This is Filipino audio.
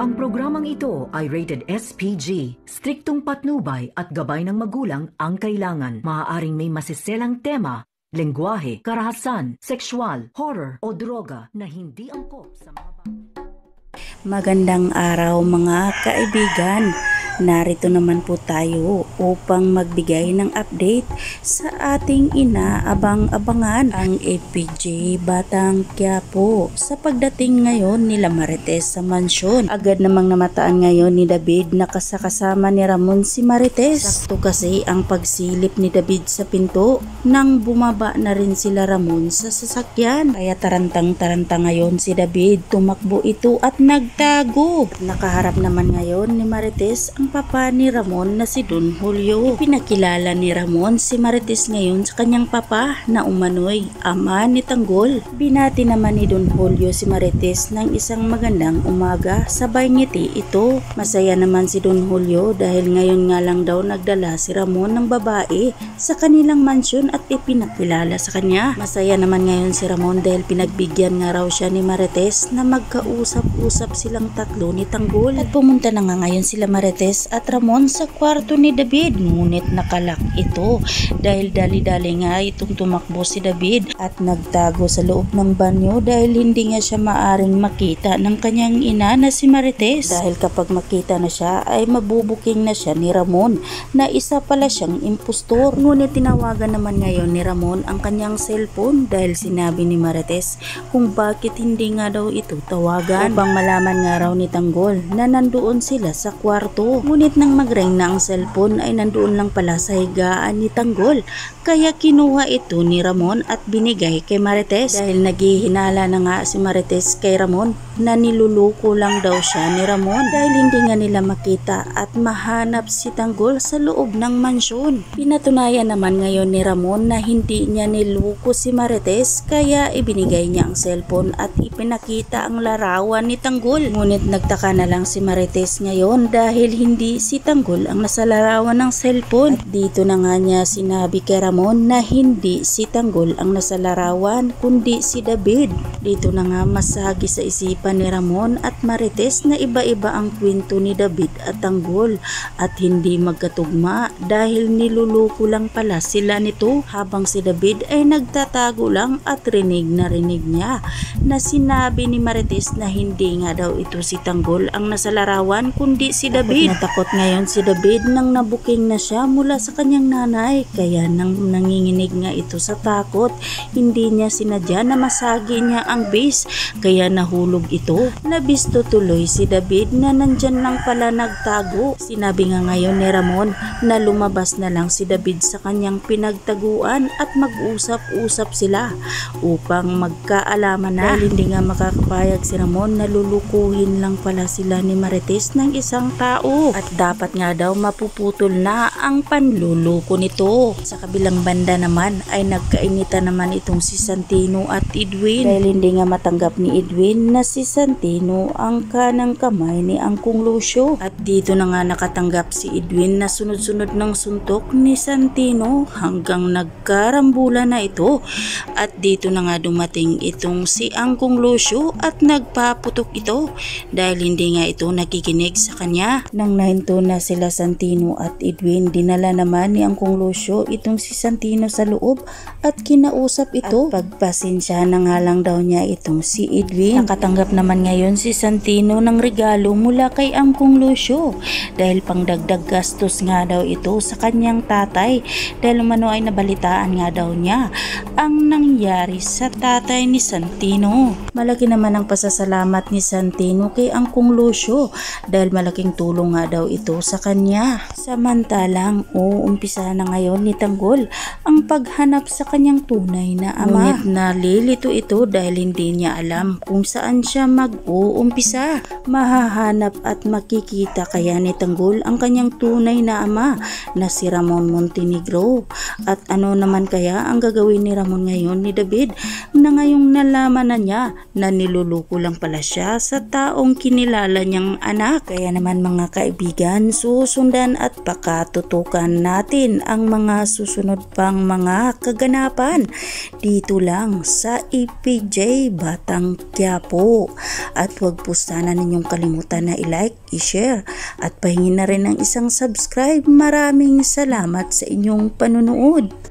Ang programang ito ay rated SPG. Striktong patnubay at gabay ng magulang ang kailangan. Maaaring may masiselang tema, lengguwahe, karahasan, sexual, horror o droga na hindi angkop sa mga bata. Magandang araw mga kaibigan. Narito naman po tayo upang magbigay ng update sa ating inaabang-abangan ang FPJ Batang Quiapo sa pagdating ngayon nila Marites sa mansyon. Agad namang namataan ngayon ni David na kasama ni Ramon si Marites. Sakto kasi ang pagsilip ni David sa pinto nang bumaba na rin sila Ramon sa sasakyan. Kaya tarantang-taranta ngayon si David, tumakbo ito at nagtago. Nakaharap naman ngayon ni Marites ang papa ni Ramon na si Don Julio. Pinakilala ni Ramon si Marites ngayon sa kanyang papa na umano'y ama ni Tanggol. Binati naman ni Don Julio si Marites ng isang magandang umaga, sabay ngiti ito. Masaya naman si Don Julio dahil ngayon nga lang daw nagdala si Ramon ng babae sa kanilang mansyon at ipinakilala sa kanya. Masaya naman ngayon si Ramon dahil pinagbigyan nga raw siya ni Marites na magkausap-usap silang tatlo ni Tanggol. At pumunta na nga ngayon sila Marites at Ramon sa kwarto ni David, ngunit nakalak ito dahil dali-dali nga itong tumakbo si David at nagtago sa loob ng banyo dahil hindi nga siya maaring makita ng kanyang ina na si Marites, dahil kapag makita na siya ay mabubuking na siya ni Ramon na isa pala siyang impostor. Ngunit tinawagan naman ngayon ni Ramon ang kanyang cellphone dahil sinabi ni Marites kung bakit hindi nga daw ito tawagan upang malaman nga raw ni Tanggol na nandoon sila sa kwarto. Ngunit nang mag-ring na ang cellphone ay nandoon lang pala sa higaan ni Tanggol, kaya kinuha ito ni Ramon at binigay kay Marites dahil naghihinala na nga si Marites kay Ramon na niluluko lang daw siya ni Ramon dahil hindi nga nila makita at mahanap si Tanggol sa loob ng mansyon. Pinatunayan naman ngayon ni Ramon na hindi niya niluko si Marites, kaya ibinigay niya ang cellphone at ipinakita ang larawan ni Tanggol. Ngunit nagtaka na lang si Marites ngayon dahil hindi si Tanggol ang nasa larawan ng cellphone. At dito na nga niya sinabi kay Ramon na hindi si Tanggol ang nasa larawan kundi si David. Dito na nga masagi sa isipan ni Ramon at Marites na iba-iba ang kwento ni David at Tanggol at hindi magkatugma dahil niluluko lang pala sila nito, habang si David ay nagtatago lang at rinig na rinig niya na sinabi ni Marites na hindi nga daw ito si Tanggol ang nasa larawan kundi si David. Natakot ngayon si David nang nabuking na siya mula sa kanyang nanay, kaya nang nanginginig nga ito sa takot, hindi niya sinadya na masagi niya ang base, kaya nahulog ito. Nabisto tuloy si David na nandyan lang pala nagtago. Sinabi nga ngayon ni Ramon na lumabas na lang si David sa kanyang pinagtaguan at mag-usap-usap sila upang magkaalaman na, dahil hindi nga makakapayag si Ramon na lulukuhin lang pala sila ni Marites ng isang tao at dapat nga daw mapuputol na ang panluluko nito. Sa kabilang banda naman ay nagkainitan naman itong si Santino at Edwin dahil hindi nga matanggap ni Edwin na si Santino ang kanang kamay ni Angkong Lucio. At dito na nga nakatanggap si Edwin na sunod-sunod ng suntok ni Santino hanggang nagkarambulan na ito. At dito na nga dumating itong si Angkong Lucio at nagpaputok ito dahil hindi nga ito nakikinig sa kanya. Nang nahinto na sila Santino at Edwin, dinala naman ni Angkong Lucio itong si Santino sa loob at kinausap ito. At pagpasensya na nga lang daw niya itong si Edwin. Nakatanggap naman ngayon si Santino ng regalo mula kay Angkong Lucio dahil pangdagdag gastos nga daw ito sa kanyang tatay dahil umano ay nabalitaan nga daw niya ang nangyari sa tatay ni Santino. Malaki naman ang pasasalamat ni Santino kay Angkong Lucio dahil malaking tulong nga daw ito sa kanya. Samantalang uumpisa na ngayon ni Tanggol ang paghanap sa kanyang tunay na ama. Ngunit nalilito ito dahil hindi niya alam kung saan siya mag-uumpisa. Mahahanap at makikita kaya ni Tanggol ang kanyang tunay na ama na si Ramon Montenegro. At ano naman kaya ang gagawin ni Ramon ngayon ni David na ngayong nalaman na niya na niluluko lang pala siya sa taong kinilala niyang anak. Kaya naman mga kaibigan, kaibigan, susundan at pakatutukan natin ang mga susunod pang mga kaganapan dito lang sa EPJ Batang Quiapo. At huwag po sana ninyong kalimutan na i-like, i-share at pahingin na rin ng isang subscribe. Maraming salamat sa inyong panunood.